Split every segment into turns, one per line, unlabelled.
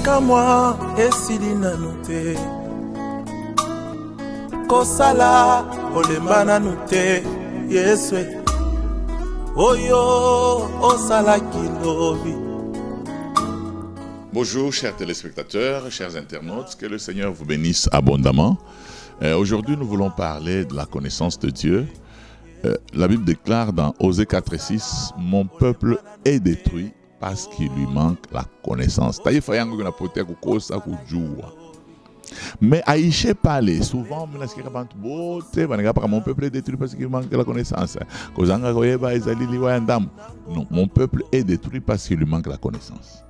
likamwa esili nanu te kosala olemba nanu te Yesu oyo osala kilobi.
Bonjour chers téléspectateurs, chers internautes, que le Seigneur vous bénisse abondamment. Aujourd'hui nous voulons parler de la connaissance de Dieu. La Bible déclare dans Osée 4:6, mon peuple est détruit parce qu'il lui manque la connaissance. Mais Aïché parlait souvent, mon peuple est détruit parce qu'il manque la connaissance. Non, mon peuple est détruit parce qu'il lui manque la connaissance.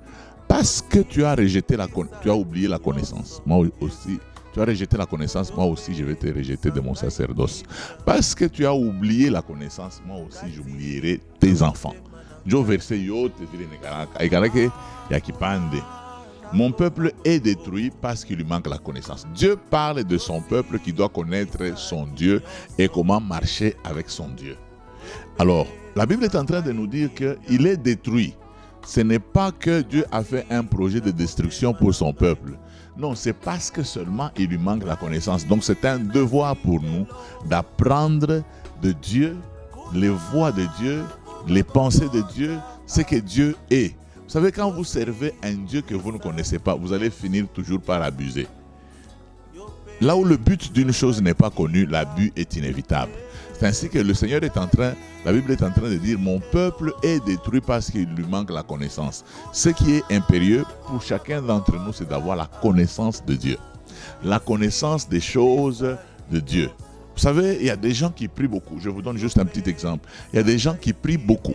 Parce que tu as oublié la connaissance. Moi aussi, tu as rejeté la connaissance, moi aussi je vais te rejeter de mon sacerdoce. Parce que tu as oublié la connaissance, moi aussi j'oublierai tes enfants. Mon peuple est détruit parce qu'il lui manque la connaissance. Dieu parle de son peuple qui doit connaître son Dieu et comment marcher avec son Dieu. Alors, la Bible est en train de nous dire qu'il est détruit. Ce n'est pas que Dieu a fait un projet de destruction pour son peuple. Non, c'est parce que seulement il lui manque la connaissance. Donc c'est un devoir pour nous d'apprendre de Dieu, les voies de Dieu, les pensées de Dieu, ce que Dieu est. Vous savez, quand vous servez un Dieu que vous ne connaissez pas, vous allez finir toujours par abuser. Là où le but d'une chose n'est pas connu, l'abus est inévitable. C'est ainsi que le Seigneur la Bible est en train de dire, mon peuple est détruit parce qu'il lui manque la connaissance. Ce qui est impérieux pour chacun d'entre nous, c'est d'avoir la connaissance de Dieu. La connaissance des choses de Dieu. Vous savez, il y a des gens qui prient beaucoup. Je vous donne juste un petit exemple. Il y a des gens qui prient beaucoup,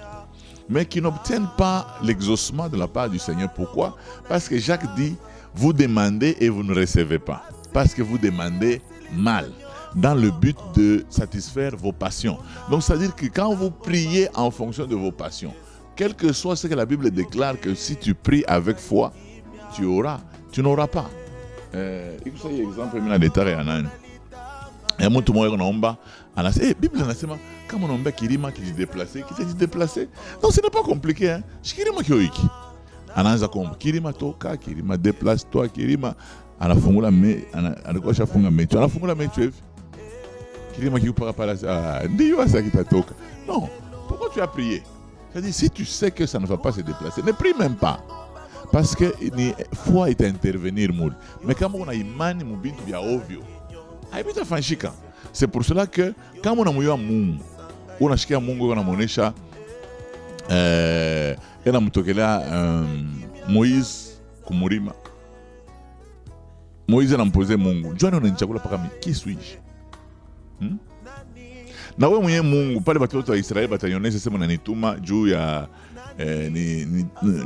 mais qui n'obtiennent pas l'exaucement de la part du Seigneur. Pourquoi? Parce que Jacques dit, vous demandez et vous ne recevez pas. Parce que vous demandez mal, dans le but de satisfaire vos passions. Donc, c'est-à-dire que quand vous priez en fonction de vos passions, quel que soit ce que la Bible déclare, que si tu pries avec foi, tu n'auras pas. Écoutez, exemple, il y a des tarés en Inde. Il y a un mot naomba, Bible nasema kama naomba kirima qui se déplacer. Non, ce n'est pas compliqué, hein. Kirima kioiki. Anaanza kuomba kirima toka, kirima déplace-toi, kirima anafungula anakosha funga mecho, anafungula mecho hivi. Kirima kiupaka pala ndio ça kitatoka. Non, pourquoi tu as prié? C'est-à-dire si tu sais que ça ne va pas se déplacer, ne prie même pas. Parce que ni foi itaintervenir muli. Mais kama una imani mubintu vya ovyo, haipita fanshika. C'est pour cela que kama unamjua Mungu, unashikia Mungu unamuonesha anamtokelea Moïse kumurima. Moïse anampose Mungu, njoo unanichakula paka kisu hichi. Na wewe mwenyewe Mungu pale watoto wa Israeli batanyonyesha sema nanituma juu ya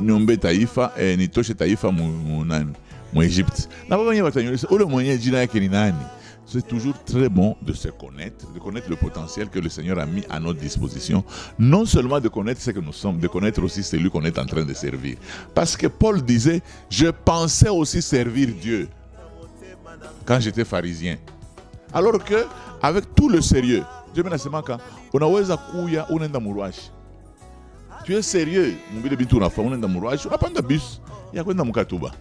niombe taifa nitoshe taifa mu Egypte. Na wewe mwenyewe batanyonyesha ule mwenyewe jina yake ni nani? C'est toujours très bon de se connaître, de connaître le potentiel que le Seigneur a mis à notre disposition. Non seulement de connaître ce que nous sommes, de connaître aussi celui qu'on est en train de servir. Parce que Paul disait, je pensais aussi servir Dieu quand j'étais pharisien. Alors que, avec tout le sérieux, Dieu m'a dit, unaweza kuya unaenda muruashi. Tu es sérieux, mbile bintu unafa unaenda muruashi, unapanda bus ya kwenda mukatuba.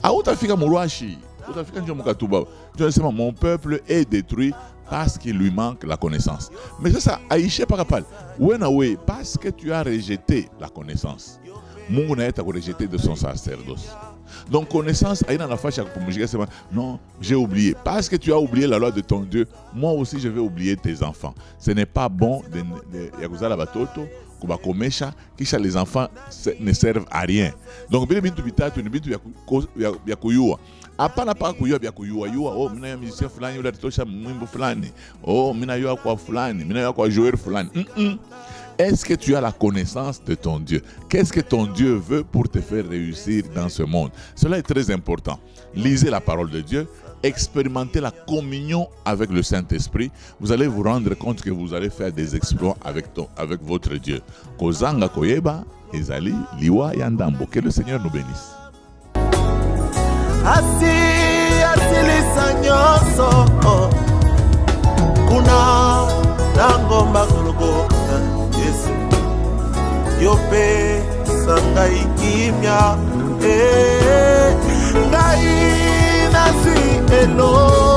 Hautafika muruashi. Mon peuple est détruit parce qu'il lui manque la connaissance. Mais c'est ça, Aïché par rapport. Parce que tu as rejeté la connaissance. Mungu n'a pas rejeté de son sacerdoce. Donc connaissance, non, j'ai oublié. Parce que tu as oublié la loi de ton Dieu, moi aussi je vais oublier tes enfants. Ce n'est pas bon que les enfants ne servent à rien. Donc hapana pa kuyua vya kuyua mina ya musicien fulani yule alitosha mwimbo fulani, mina yua kwa fulani, mina yua kwa joueur fulani. Est-ce que tu as la connaissance de ton Dieu? Qu'est-ce que ton Dieu veut pour te faire réussir dans ce monde? Cela est très important. Lisez la parole de Dieu, expérimentez la communion avec le Saint-Esprit. Vous allez vous rendre compte que vous allez faire des exploits avec votre Dieu. Kozanga koyeba ezali liwa yandambo. Que le Seigneur nous bénisse.
Asilisa nyoso kuna nangomba Golgotha Yesu yope sanga ikimya nazwi eloko